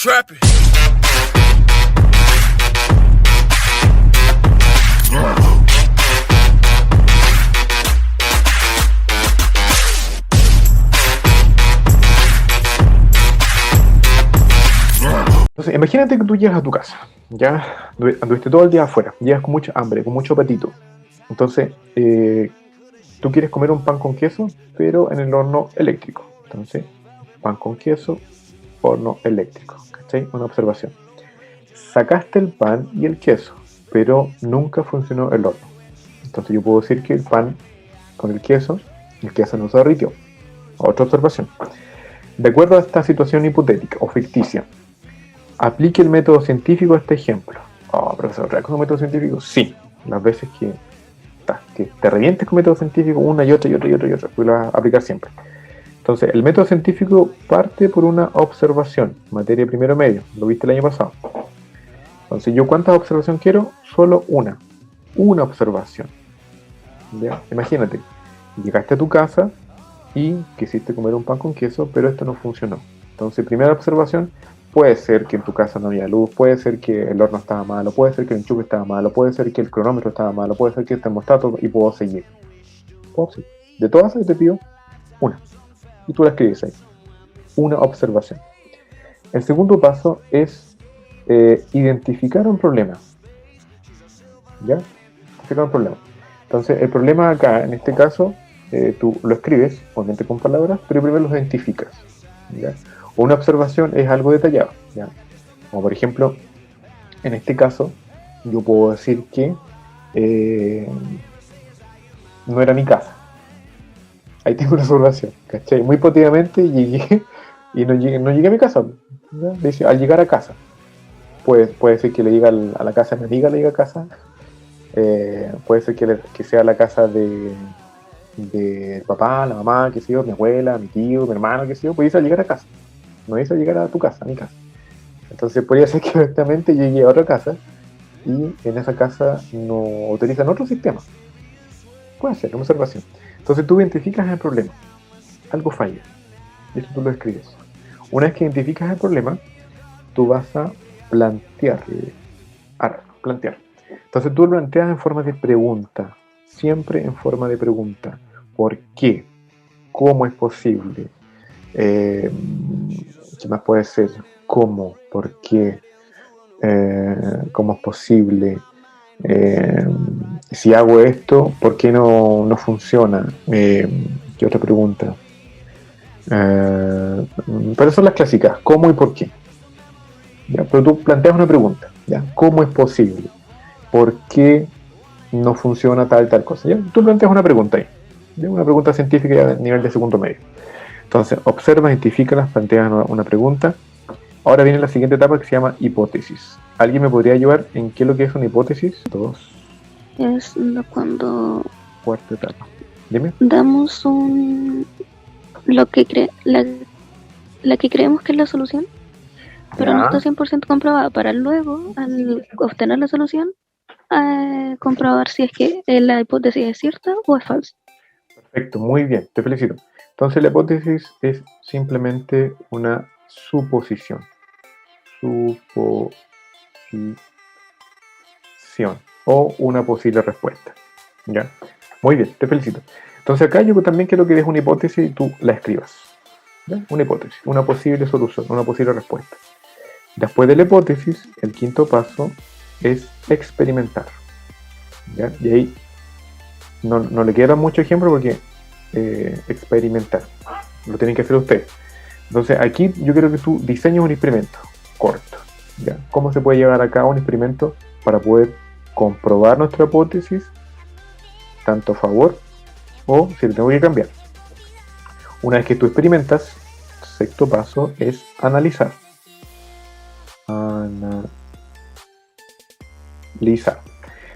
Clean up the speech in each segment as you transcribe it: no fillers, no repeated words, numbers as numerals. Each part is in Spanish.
trapping. Entonces, imagínate que tú llegas a tu casa, ya anduviste todo el día afuera, llegas con mucha hambre, con mucho apetito. Entonces, tú quieres comer un pan con queso, pero en el horno eléctrico. Entonces, pan con queso, horno eléctrico. ¿Cachai? Una observación. Sacaste el pan y el queso, pero nunca funcionó el horno. Entonces, yo puedo decir que el pan con el queso no se derritió. Otra observación. De acuerdo a esta situación hipotética o ficticia, aplique el método científico a este ejemplo. Oh, profesor, ¿traes con un método científico? Sí. Las veces que te revientes con método científico una y otra, pues lo vas a aplicar siempre. Entonces, el método científico parte por una observación, materia primero medio, lo viste el año pasado. Entonces, ¿yo cuántas observaciones quiero? Solo una observación. ¿Ya? Imagínate, llegaste a tu casa y quisiste comer un pan con queso, pero esto no funcionó. Entonces, primera observación, puede ser que en tu casa no había luz, puede ser que el horno estaba malo, puede ser que el enchufe estaba malo, puede ser que el cronómetro estaba malo, puede ser que el termostato, y puedo seguir. De todas esas te pido una. Y tú la escribes ahí. Una observación. El segundo paso es identificar un problema. ¿Ya? Identificar un problema. Entonces, el problema acá, en este caso, tú lo escribes, obviamente con palabras, pero primero lo identificas. ¿Ya? Una observación es algo detallado, ¿ya? Como por ejemplo, en este caso, yo puedo decir que no era mi casa. Ahí tengo una observación, ¿cachai? Muy hipotéticamente llegué y no llegué a mi casa, ¿ya? Dice, al llegar a casa. Puede ser que le diga a la casa de mi amiga, le diga a casa. Puede ser que sea la casa de papá, la mamá, qué sé yo, mi abuela, mi tío, mi hermano, qué sé yo. Pues dice al llegar a casa. No hizo llegar a tu casa, a mi casa. Entonces podría ser que directamente llegue a otra casa y en esa casa no utilizan otro sistema. Puede ser, una observación. Entonces tú identificas el problema. Algo falla. Y eso tú lo escribes. Una vez que identificas el problema, tú vas a plantear. Entonces tú lo planteas en forma de pregunta. Siempre en forma de pregunta. ¿Por qué? ¿Cómo es posible? ¿Qué más puede ser? ¿Cómo? ¿Por qué? ¿Cómo es posible? Si hago esto, ¿por qué no funciona? ¿Qué otra pregunta? Pero son las clásicas, ¿cómo y por qué? ¿Ya? Pero tú planteas una pregunta, ¿ya? ¿Cómo es posible? ¿Por qué no funciona tal cosa? ¿Ya? Tú planteas una pregunta ahí, ¿ya? Una pregunta científica a nivel de segundo medio. Entonces, observa, identifícalas, planteas una pregunta. Ahora viene la siguiente etapa que se llama hipótesis. ¿Alguien me podría ayudar en qué es lo que es una hipótesis? Dos. Es cuando Cuarta etapa. Dime. damos la que creemos que es la solución, pero Ya. no está 100% comprobada, para luego, al obtener la solución, comprobar si es que la hipótesis es cierta o es falsa. Perfecto, muy bien, te felicito. Entonces la hipótesis es simplemente una suposición. O una posible respuesta. ¿Ya? Muy bien, te felicito. Entonces acá yo también quiero que des una hipótesis y tú la escribas. ¿Ya? Una hipótesis, una posible solución, una posible respuesta. Después de la hipótesis, el quinto paso es experimentar. ¿Ya? Y ahí no le queda mucho ejemplo porque experimentar lo tienen que hacer ustedes. Entonces aquí yo quiero que tú diseñes un experimento corto. ¿Ya? ¿Cómo se puede llevar a cabo un experimento para poder comprobar nuestra hipótesis, tanto a favor o si lo tengo que cambiar? Una vez que tú experimentas, el sexto paso es analizar.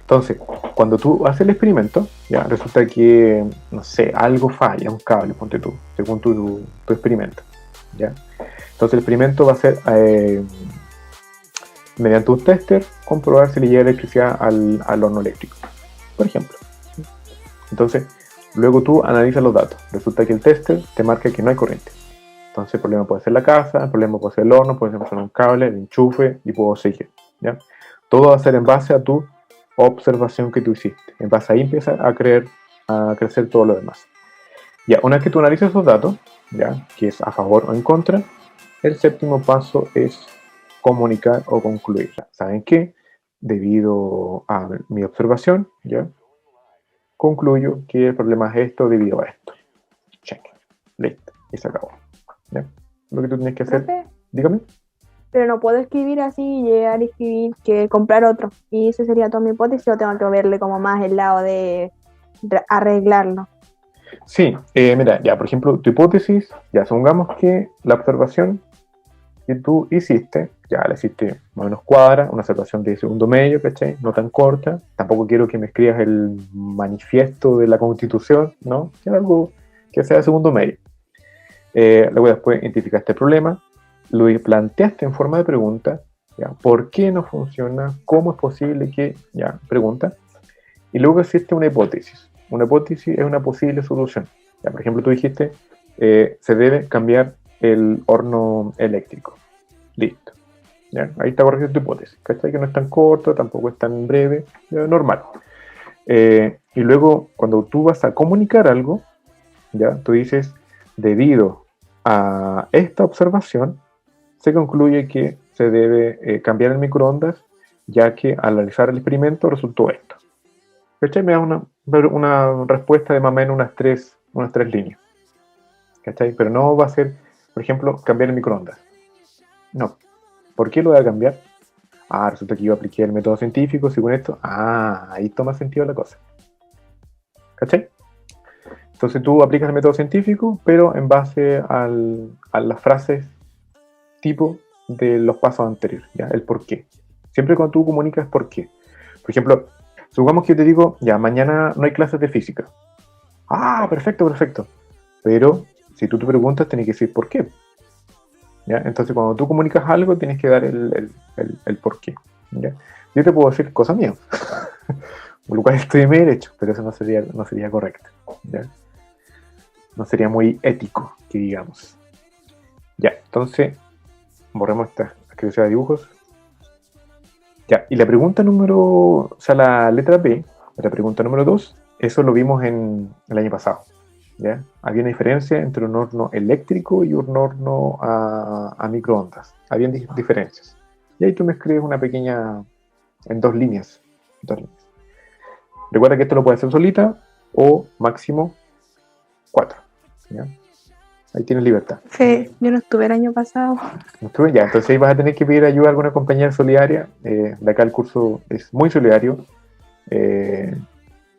Entonces, cuando tú haces el experimento, ya resulta que, no sé, algo falla, un cable, ponte tú, según tu experimento. ¿Ya? Entonces el experimento va a ser mediante un tester comprobar si le llega electricidad al horno eléctrico, por ejemplo. Entonces, luego tú analizas los datos. Resulta que el tester te marca que no hay corriente. Entonces el problema puede ser la casa, el problema puede ser el horno, puede ser un cable, el enchufe y puedo seguir, ¿ya? Todo va a ser en base a tu observación que tú hiciste. En base a ahí empieza a crecer todo lo demás. Ya, una vez que tú analices esos datos, ya, que es a favor o en contra, el séptimo paso es comunicar o concluir. ¿Saben qué? Debido a mi observación, ya, concluyo que el problema es esto debido a esto. Check. Listo. Y se acabó. ¿Ya? Lo que tú tienes que hacer. Profe, Dígame. pero no puedo escribir así y llegar a escribir que comprar otro. Y esa sería toda mi hipótesis, o tengo que verle como más el lado de arreglarlo. Sí, mira, ya, por ejemplo, tu hipótesis, ya supongamos que la observación que tú hiciste, ya la hiciste más o menos cuadra, una observación de segundo medio, ¿cachai? No tan corta, tampoco quiero que me escribas el manifiesto de la Constitución, ¿no? Quiero algo que sea de segundo medio. Luego después identificaste el problema, lo planteaste en forma de pregunta, ¿ya? ¿Por qué no funciona? ¿Cómo es posible que, ya, pregunta? Y luego existe una hipótesis. Una hipótesis es una posible solución. Ya, por ejemplo, tú dijiste, se debe cambiar el horno eléctrico. Listo. ¿Ya? Ahí está corrigiendo tu hipótesis. ¿Cachai? Que no es tan corto, tampoco es tan breve, normal. Y luego, cuando tú vas a comunicar algo, ¿ya? Tú dices, debido a esta observación, se concluye que se debe cambiar el microondas, ya que al realizar el experimento resultó esto. ¿Cachai? Me da una respuesta de más o menos unas tres líneas. ¿Cachai? Pero no va a ser, por ejemplo, cambiar el microondas. No. ¿Por qué lo voy a cambiar? Ah, resulta que yo apliqué el método científico, según esto. Ah, ahí toma sentido la cosa. ¿Cachai? Entonces tú aplicas el método científico, pero en base a las frases tipo de los pasos anteriores, ¿ya? El por qué. Siempre cuando tú comunicas por qué. Por ejemplo, supongamos que yo te digo, ya, mañana no hay clases de física. Ah, perfecto, perfecto. Pero si tú te preguntas, tienes que decir por qué. ¿Ya? Entonces, cuando tú comunicas algo, tienes que dar el por qué. ¿Ya? Yo te puedo decir cosas mías, lo cual estoy en mi derecho, pero eso no sería correcto. ¿Ya? No sería muy ético, que digamos. Ya, entonces, borremos esta escritura de dibujos. Ya, y la pregunta o sea, la letra B, la pregunta número 2, eso lo vimos el año pasado. ¿Ya? Había una diferencia entre un horno eléctrico y un horno a microondas. Habían diferencias. Y ahí tú me escribes una pequeña, en dos líneas. Recuerda que esto lo puedes hacer solita o máximo 4. ¿Ya? Ahí tienes libertad. Sí, yo no estuve el año pasado. Ya, entonces ahí vas a tener que pedir ayuda a alguna compañera solidaria. De acá el curso es muy solidario.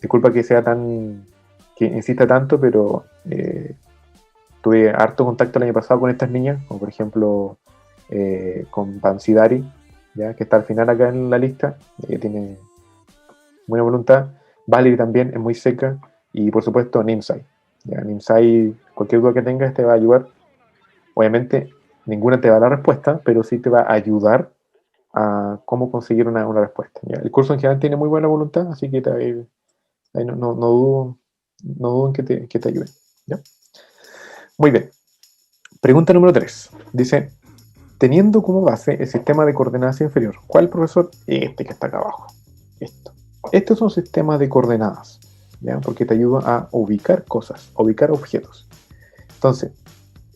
Disculpa que que insista tanto, pero tuve harto contacto el año pasado con estas niñas, como por ejemplo con Pansidari, ¿ya? Que está al final acá en la lista, tiene buena voluntad. Valerie también es muy seca, y por supuesto Nimsai. ¿Ya? Nimsai, cualquier duda que tengas te va a ayudar. Obviamente ninguna te va a dar la respuesta, pero sí te va a ayudar a cómo conseguir una respuesta. ¿Ya? El curso en general tiene muy buena voluntad, así que ahí no dudo en que te ayude. ¿Ya? Muy bien. Pregunta número 3. Dice, teniendo como base el sistema de coordenadas inferior, ¿cuál, profesor? Este que está acá abajo. Esto es un sistema de coordenadas, ¿ya? Porque te ayuda a ubicar cosas, a ubicar objetos. Entonces,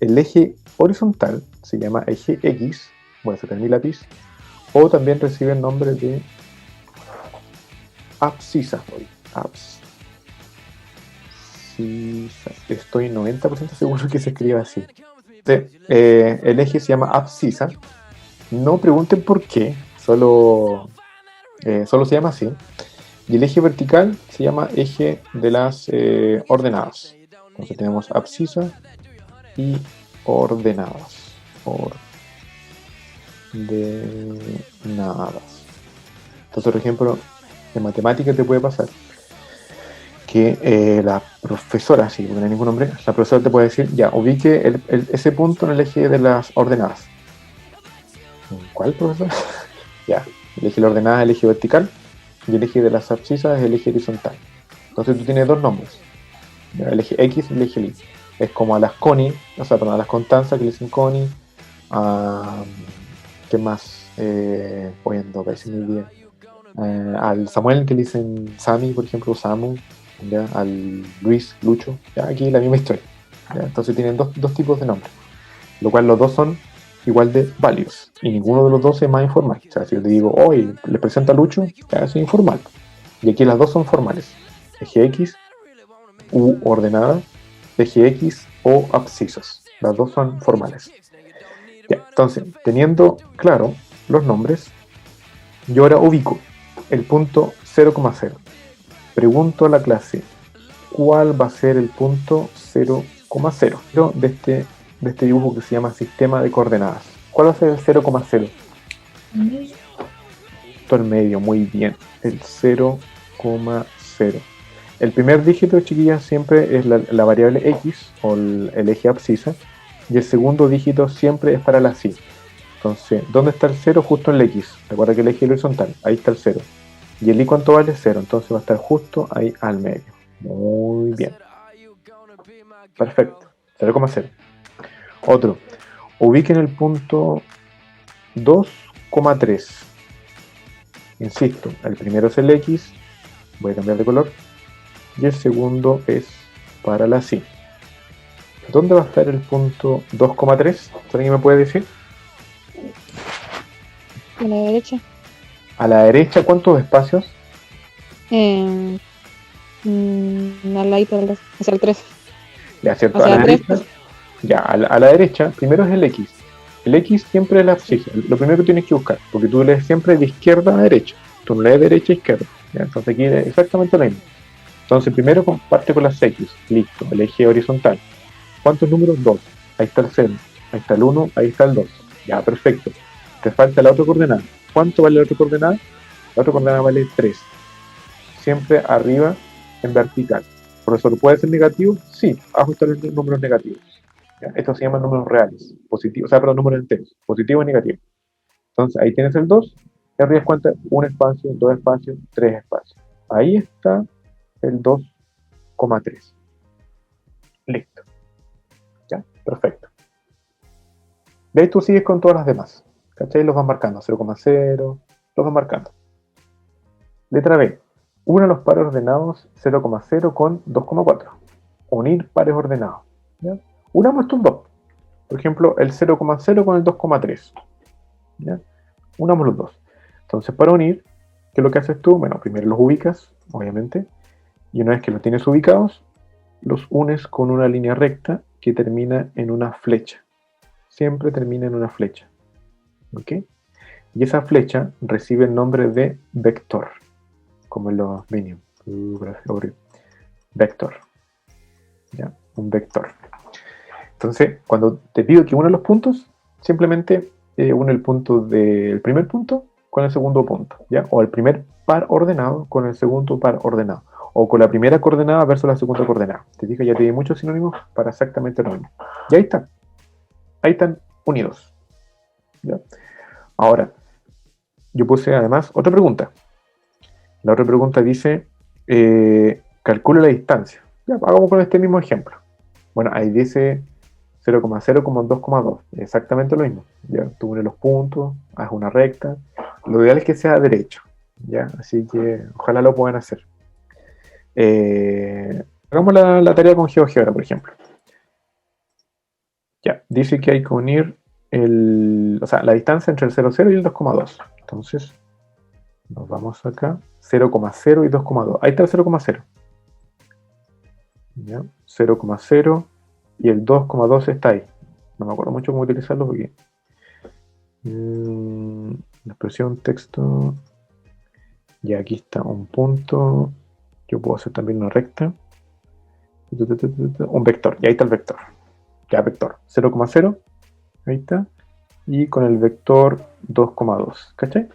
el eje horizontal se llama eje X, voy a sacar mi lápiz, o también recibe el nombre de abscisa. Estoy 90% seguro que se escribe así. El eje se llama abscisa. No pregunten por qué, solo se llama así. Y el eje vertical se llama eje de las ordenadas. Entonces tenemos abscisa y ordenadas. Entonces, por ejemplo, en matemáticas te puede pasar que la profesora, sí, porque no hay ningún nombre, la profesora te puede decir, ya, ubique ese punto en el eje de las ordenadas. ¿Cuál, profesor? Ya, el eje de la ordenada es el eje vertical y el eje de las abscisas es el eje horizontal. Entonces tú tienes dos nombres, ya, el eje X y el eje Y. Es como a las Connie, o sea, perdón, a las Constanza que le dicen Connie, a... ¿qué más? Poniendo, parece muy bien. Al Samuel que le dicen Sammy, por ejemplo, Samu, ¿ya? Al Luis, Lucho, ¿ya? Aquí la misma historia, ¿ya? Entonces tienen dos tipos de nombres, lo cual los dos son igual de válidos y ninguno de los dos es más informal. O sea, si yo te digo, hoy le presenta a Lucho, ya es informal. Y aquí las dos son formales: EGX u ordenada, EGX o abscisas. Las dos son formales. Ya, entonces, teniendo claro los nombres, yo ahora ubico el punto 0,0. Pregunto a la clase cuál va a ser el punto 0,0 de este dibujo que se llama sistema de coordenadas. ¿Cuál va a ser el 0,0? Punto al medio, muy bien. El 0,0. El primer dígito, chiquillas, siempre es la variable x o el eje abscisa, y el segundo dígito siempre es para la y. Entonces, ¿dónde está el 0? Justo en el x. Recuerda que el eje es horizontal, ahí está el 0. ¿Y el y cuánto vale? 0. Entonces va a estar justo ahí al medio. Muy bien. Perfecto. 0,0. Otro. Ubiquen el punto 2,3. Insisto, el primero es el x. Voy a cambiar de color. Y el segundo es para la y. ¿Dónde va a estar el punto 2,3? ¿Alguien me puede decir? A la derecha. A la derecha, ¿cuántos espacios? Al ladito del 2. Hacia el 3. Ya, ¿cierto? Hacia A la el 3. derecha. Ya, a la derecha, primero es el x. El x siempre es la abscisa. Lo primero que tienes que buscar, porque tú lees siempre de izquierda a derecha. Tú no lees de derecha a izquierda. ¿Ya? Entonces aquí es exactamente lo mismo. Entonces primero comparte con las x. Listo, el eje horizontal. ¿Cuántos números? 2. Ahí está el 0. Ahí está el 1. Ahí está el 2. Ya, perfecto. Te falta la otra coordenada. ¿Cuánto vale la otra coordenada? La otra coordenada vale 3. Siempre arriba en vertical. ¿Profesor, puede ser negativo? Sí, abajo están los números negativos. ¿Ya? Estos se llaman números reales, positivos, o sea, perdón, números enteros, positivo y negativo. Entonces ahí tienes el 2, y arriba cuenta un espacio, dos espacios, tres espacios. Ahí está el 2,3. Listo. ¿Ya? Perfecto. De ahí tú sigues con todas las demás. ¿Cachai? Los vas marcando, 0,0, los vas marcando. Letra B. Una los pares ordenados 0,0 con 2,4. Unir pares ordenados. ¿Ya? Unamos estos dos. Por ejemplo, el 0,0 con el 2,3. ¿Ya? Unamos los dos. Entonces, para unir, ¿qué es lo que haces tú? Bueno, primero los ubicas, obviamente. Y una vez que los tienes ubicados, los unes con una línea recta que termina en una flecha. Siempre termina en una flecha. ¿Ok? Y esa flecha recibe el nombre de vector, como en los Minions. Vector. ¿Ya? Un vector. Entonces, cuando te pido que una los puntos, simplemente une el punto del primer punto con el segundo punto, ¿ya? O el primer par ordenado con el segundo par ordenado. O con la primera coordenada versus la segunda coordenada. Te dije, ya te di muchos sinónimos para exactamente lo mismo. Y ahí están. Ahí están unidos. ¿Ya? Ahora, yo puse además otra pregunta. La otra pregunta dice, calcula la distancia. Ya, hagamos con este mismo ejemplo. Bueno, ahí dice 0,0 como 2,2. Exactamente lo mismo. Ya, tú unes los puntos, haz una recta. Lo ideal es que sea derecho. ¿Ya? Así que ojalá lo puedan hacer. Hagamos la tarea con GeoGebra, por ejemplo. Ya, dice que hay que unir la distancia entre el 0,0 y el 2,2. Entonces, nos vamos acá. 0,0 y 2,2. Ahí está el 0,0. ¿Ya? 0,0 y el 2,2 está ahí. No me acuerdo mucho cómo utilizarlo porque la expresión texto, y aquí está un punto. Yo puedo hacer también una recta, un vector, y ahí está el vector. Ya, vector 0,0, ahí está, y con el vector 2,2, ¿cachai?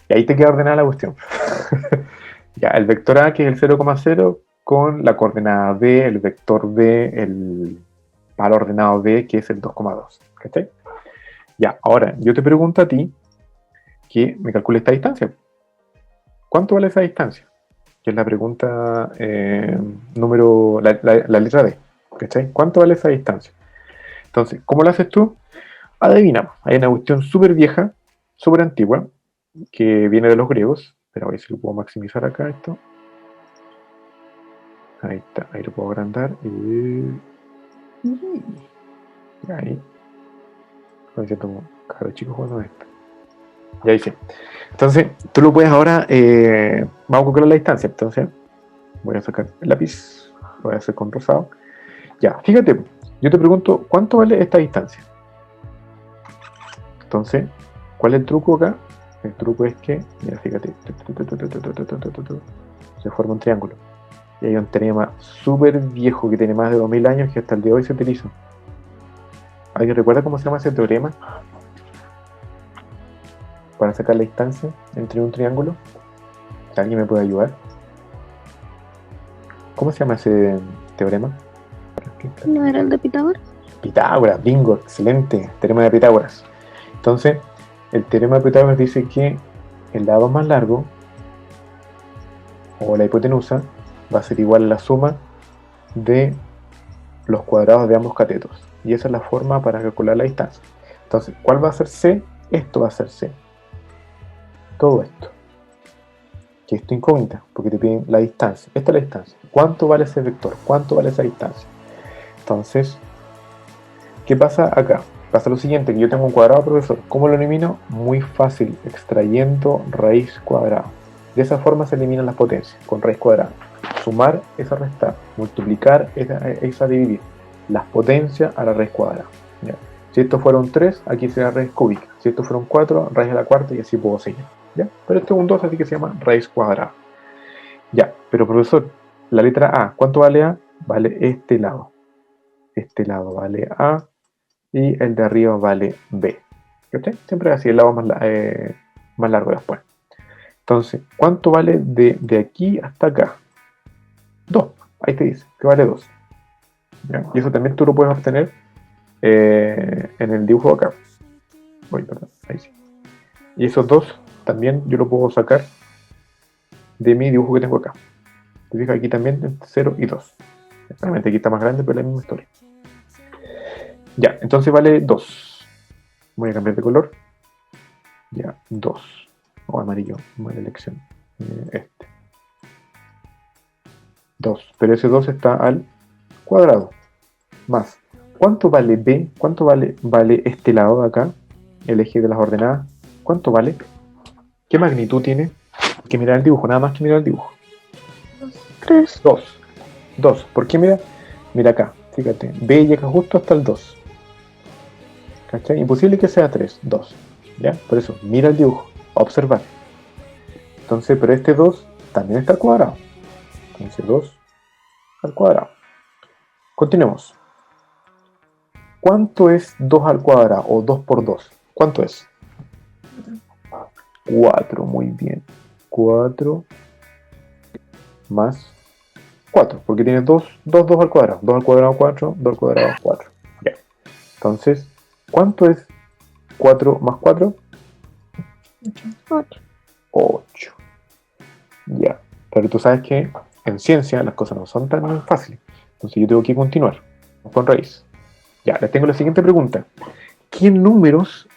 Y ahí te queda ordenada la cuestión. Ya, el vector A, que es el 0,0, con la coordenada B, el vector B, el par ordenado B, que es el 2,2. ¿Cachai? Ya, ahora yo te pregunto a ti que me calcule esta distancia. ¿Cuánto vale esa distancia? Que es la pregunta número, la letra D. ¿Cachai? ¿Cuánto vale esa distancia? Entonces, ¿cómo lo haces tú? Adivinamos. Hay una cuestión súper vieja, súper antigua, que viene de los griegos. Pero a ver si lo puedo maximizar acá esto. Ahí está, ahí lo puedo agrandar. Y ahí. Me siento como caro chico jugando esto. Ya hice. Entonces, tú lo puedes ahora. Vamos a calcular la distancia. Entonces, voy a sacar el lápiz. Lo voy a hacer con rosado. Ya, fíjate. Yo te pregunto, ¿cuánto vale esta distancia? Entonces, ¿cuál es el truco acá? El truco es que, mira, fíjate, se forma un triángulo. Y hay un teorema súper viejo que tiene más de 2000 años que hasta el día de hoy se utiliza. ¿Alguien recuerda cómo se llama ese teorema? Para sacar la distancia entre un triángulo. ¿Alguien me puede ayudar? ¿Cómo se llama ese teorema? ¿No era el de Pitágoras? Pitágoras, bingo, excelente. Teorema de Pitágoras. Entonces, el teorema de Pitágoras dice que el lado más largo, o la hipotenusa, va a ser igual a la suma de los cuadrados de ambos catetos. Y esa es la forma para calcular la distancia. Entonces, ¿cuál va a ser C? Esto va a ser C. Todo esto. Que esto incógnita, porque te piden la distancia. Esta es la distancia. ¿Cuánto vale ese vector? ¿Cuánto vale esa distancia? Entonces, ¿qué pasa acá? Pasa lo siguiente, que yo tengo un cuadrado, profesor. ¿Cómo lo elimino? Muy fácil, extrayendo raíz cuadrada. De esa forma se eliminan las potencias, con raíz cuadrada. Sumar es a restar, multiplicar es a dividir. Las potencias a la raíz cuadrada. ¿Ya? Si estos fueron 3, aquí será raíz cúbica. Si estos fueron 4, raíz a la cuarta y así puedo seguir. ¿Ya? Pero este es un 2, así que se llama raíz cuadrada. Ya, pero profesor, la letra A, ¿cuánto vale A? Vale este lado. Este lado vale A y el de arriba vale B. ¿Okay? Siempre así, el lado más largo después. Entonces, ¿cuánto vale de aquí hasta acá? 2. Ahí te dice que vale 2. ¿Ya? Y eso también tú lo puedes obtener en el dibujo acá. Perdón, ahí sí. Y esos 2 también yo lo puedo sacar de mi dibujo que tengo acá. Te fijas aquí también 0 y 2. Realmente aquí está más grande, pero es la misma historia. Ya, entonces vale 2. Voy a cambiar de color. Ya, 2. O amarillo, mala elección. Este. 2. Pero ese 2 está al cuadrado. Más. ¿Cuánto vale B? ¿Cuánto vale este lado de acá? El eje de las ordenadas. ¿Cuánto vale? ¿Qué magnitud tiene? Hay que mirar el dibujo, nada más que mirar el dibujo. 3. 2. 2. ¿Por qué mira? Mira acá, fíjate. B llega justo hasta el 2. ¿Cachai? Imposible que sea 3. 2. ¿Ya? Por eso, mira el dibujo. Observar. Entonces, pero este 2 también está al cuadrado. Entonces 2 al cuadrado. Continuemos. ¿Cuánto es 2 al cuadrado o 2 por 2? ¿Cuánto es? 4, muy bien. 4 más 4, porque tienes 2 al cuadrado. 2 al cuadrado 4, 2 al cuadrado 4. Ya. Entonces, ¿cuánto es 4 más 4? 8. Ya. Pero tú sabes que en ciencia las cosas no son tan fáciles. Entonces yo tengo que continuar con raíz. Ya, les tengo la siguiente pregunta. ¿Qué números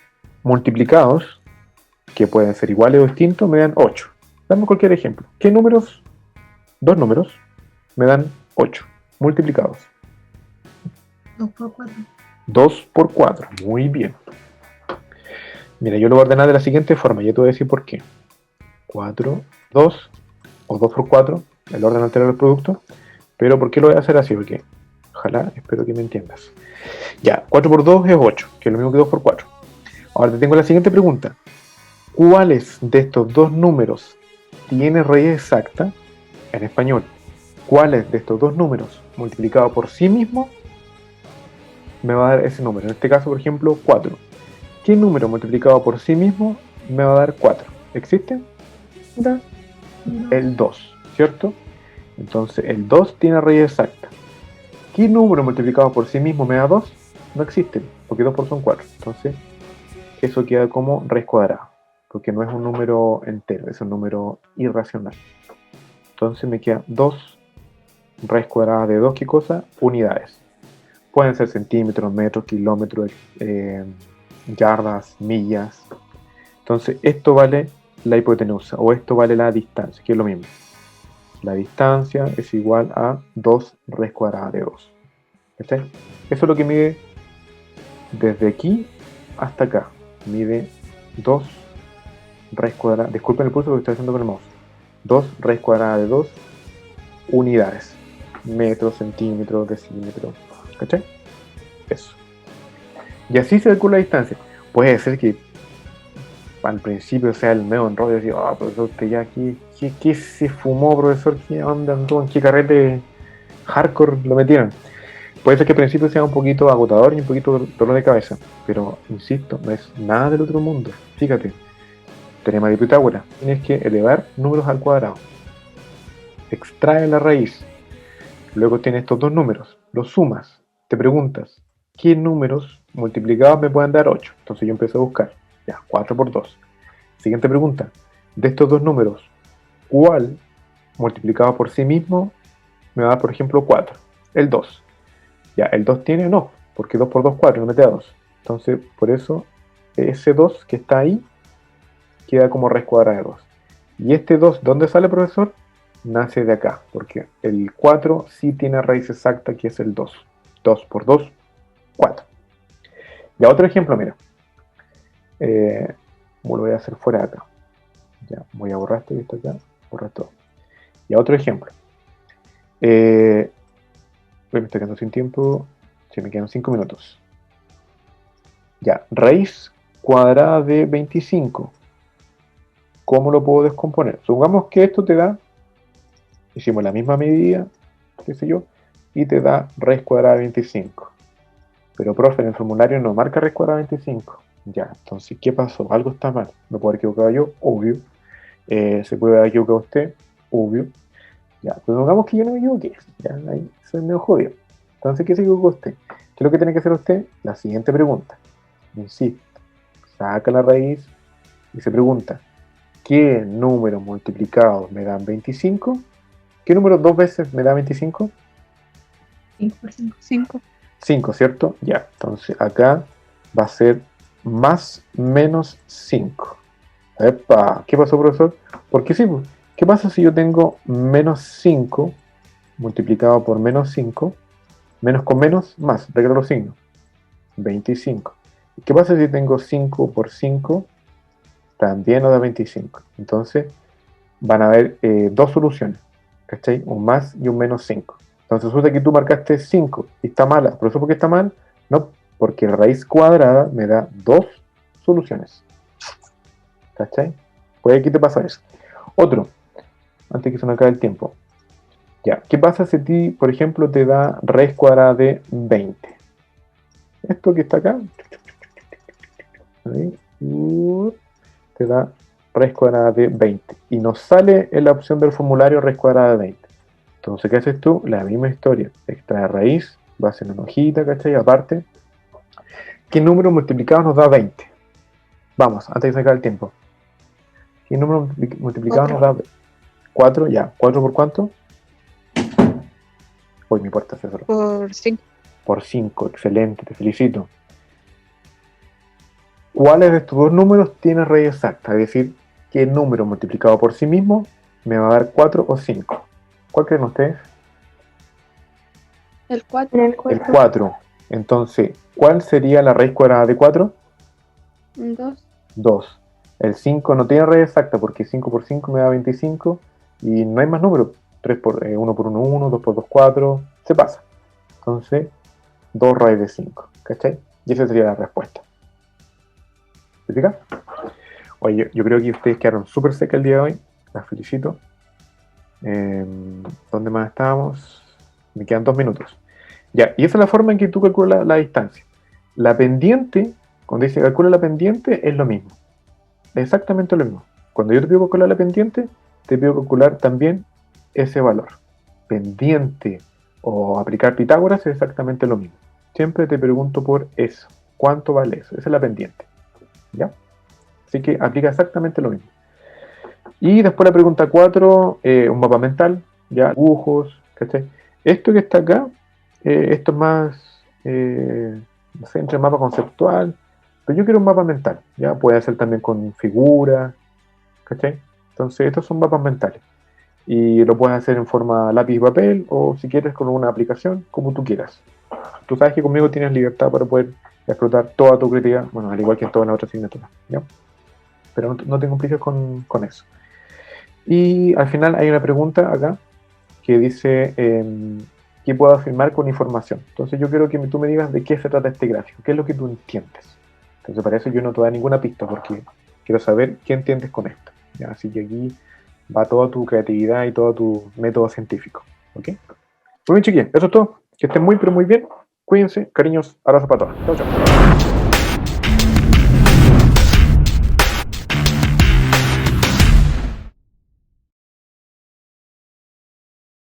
multiplicados, que pueden ser iguales o distintos, me dan 8? Dame cualquier ejemplo. ¿Qué números, dos números, me dan 8 multiplicados? 2 por 4. 2 por 4. Muy bien. Mira, yo lo voy a ordenar de la siguiente forma. Yo te voy a decir por qué. 4, 2 o 2 por 4, el orden anterior del producto. Pero ¿por qué lo voy a hacer así? Porque ojalá, espero que me entiendas. Ya, 4 por 2 es 8, que es lo mismo que 2 por 4. Ahora te tengo la siguiente pregunta. ¿Cuáles de estos dos números tiene raíz exacta? En español, ¿cuáles de estos dos números multiplicados por sí mismo me va a dar ese número? En este caso, por ejemplo, 4. ¿Qué número multiplicado por sí mismo me va a dar 4? ¿Existe? 2. El 2, ¿cierto? Entonces, el 2 tiene raíz exacta. ¿Qué número multiplicado por sí mismo me da 2? No existe, porque 2 por son 4. Entonces, eso queda como raíz cuadrada, porque no es un número entero, es un número irracional. Entonces me queda 2 raíz cuadrada de 2, ¿qué cosa? Unidades. Pueden ser centímetros, metros, kilómetros, yardas, millas. Entonces, esto vale la hipotenusa o esto vale la distancia, que es lo mismo. La distancia es igual a 2 raíz cuadrada de 2. ¿Está? Eso es lo que mide desde aquí hasta acá. Mide 2 raíz cuadrada. Disculpen el pulso porque estoy haciendo con el mouse. 2 raíz cuadrada de 2 unidades. Metros, centímetros, decímetros. ¿Cachai? Eso. Y así se calcula la distancia. Puede ser que al principio sea el medio enrollo y decir, profesor, usted ya ¿qué se fumó, profesor? ¿Qué onda andó? ¿En qué carrete hardcore lo metieron? Puede ser que al principio sea un poquito agotador y un poquito dolor de cabeza, pero insisto, no es nada del otro mundo. Fíjate, teorema de Pitágoras, tienes que elevar números al cuadrado, extrae la raíz, luego tienes estos dos números, los sumas, te preguntas, ¿qué números multiplicados me pueden dar 8? Entonces yo empiezo a buscar, ya, 4 por 2. Siguiente pregunta, de estos dos números, ¿cuál multiplicado por sí mismo me va a dar, por ejemplo, 4? El 2. Ya, ¿el 2 tiene? No, porque 2 por 2, 4, no me da 2. Entonces, por eso, ese 2 que está ahí, queda como raíz cuadrada de 2. Y este 2, ¿dónde sale, profesor? Nace de acá, porque el 4 sí tiene raíz exacta, que es el 2. 2 por 2, 4. Ya, otro ejemplo, mira. Lo voy a hacer fuera de acá. Ya, voy a borrar esto y esto acá, borrar todo. Ya, otro ejemplo. Me estoy quedando sin tiempo. Se me quedan 5 minutos. Ya, raíz cuadrada de 25. ¿Cómo lo puedo descomponer? Supongamos que esto te da, hicimos la misma medida, qué sé yo, y te da raíz cuadrada de 25. Pero, profe, en el formulario no marca raíz cuadrada de 25. Ya, entonces, ¿qué pasó? Algo está mal. ¿Me puedo haber equivocado yo? Obvio. ¿Se puede haber equivocado usted? Obvio. Ya, pues supongamos que yo no me equivoqué. Ya, ahí soy medio jodido. Entonces, ¿qué se equivocó usted? ¿Qué es lo que tiene que hacer usted? La siguiente pregunta. Insisto, saca la raíz y se pregunta, ¿qué números multiplicados me dan 25? ¿Qué número dos veces me da 25? 5 por 5. 5. 5, ¿cierto? Ya, entonces acá va a ser más menos 5. Epa, ¿qué pasó, profesor? Porque sí, pues, ¿qué pasa si yo tengo menos 5 multiplicado por menos 5? Menos con menos, más, regla los signos. 25. ¿Qué pasa si tengo 5 por 5? También nos da 25. Entonces van a haber dos soluciones, ¿cachai? Un más y un menos 5. Entonces resulta que tú marcaste 5 y está mala. ¿Por eso por qué está mal? No, porque la raíz cuadrada me da dos soluciones. ¿Cachai? Pues aquí te pasa eso. Otro, antes que se me acabe el tiempo. Ya, ¿qué pasa si a ti, por ejemplo, te da raíz cuadrada de 20? Esto que está acá, ahí, te da raíz cuadrada de 20. Y nos sale en la opción del formulario raíz cuadrada de 20. Entonces, ¿qué haces tú? La misma historia. Extrae raíz, vas en una hojita, ¿cachai? Aparte, ¿qué número multiplicado nos da 20? Vamos, antes de sacar el tiempo. ¿Qué número multiplicado nos da 4? Ya, ¿4 por cuánto? Uy, mi puerta se cerró. Por 5. Por 5, excelente, te felicito. ¿Cuáles de estos dos números tiene raíz exacta? Es decir, ¿qué número multiplicado por sí mismo me va a dar 4 o 5? ¿Cuál creen ustedes? El 4. El El 4. Entonces, ¿cuál sería la raíz cuadrada de 4? 2. 2. El 5 no tiene raíz exacta porque 5 por 5 me da 25 y no hay más números. 1 por 1, 1, 2 por 2, 4. Se pasa. Entonces, 2 raíz de 5. ¿Cachai? Y esa sería la respuesta. ¿Se fija? Oye, yo creo que ustedes quedaron súper secas el día de hoy. Las felicito. ¿Dónde más estábamos? Me quedan 2 minutos. Ya, y esa es la forma en que tú calculas la distancia. La pendiente, cuando dice calcula la pendiente, es lo mismo. Exactamente lo mismo. Cuando yo te pido calcular la pendiente, te pido calcular también ese valor. Pendiente o aplicar Pitágoras es exactamente lo mismo. Siempre te pregunto por eso. ¿Cuánto vale eso? Esa es la pendiente. ¿Ya? Así que aplica exactamente lo mismo. Y después la pregunta 4, un mapa mental, ya, dibujos, ¿cachai? Esto que está acá, esto es no sé, entre mapa conceptual, pero yo quiero un mapa mental, ya puede ser también con figuras, ¿cachai? Entonces estos son mapas mentales y lo puedes hacer en forma lápiz y papel o si quieres con una aplicación, como tú quieras. Tú sabes que conmigo tienes libertad para poder explotar toda tu creatividad, bueno, al igual que en todas las otras asignaturas, ¿ya? Pero no te compliques con eso. Y al final hay una pregunta acá que dice ¿qué puedo afirmar con información? Entonces yo quiero que tú me digas de qué se trata este gráfico, qué es lo que tú entiendes. Entonces para eso yo no te voy a dar ninguna pista porque quiero saber qué entiendes con esto, ¿ya? Así que aquí va toda tu creatividad y todo tu método científico, ¿ok? Muy bien, chiquillos, eso es todo. Que estén muy, pero muy bien. Cuídense, cariños, abrazo para todos. Chao, chao.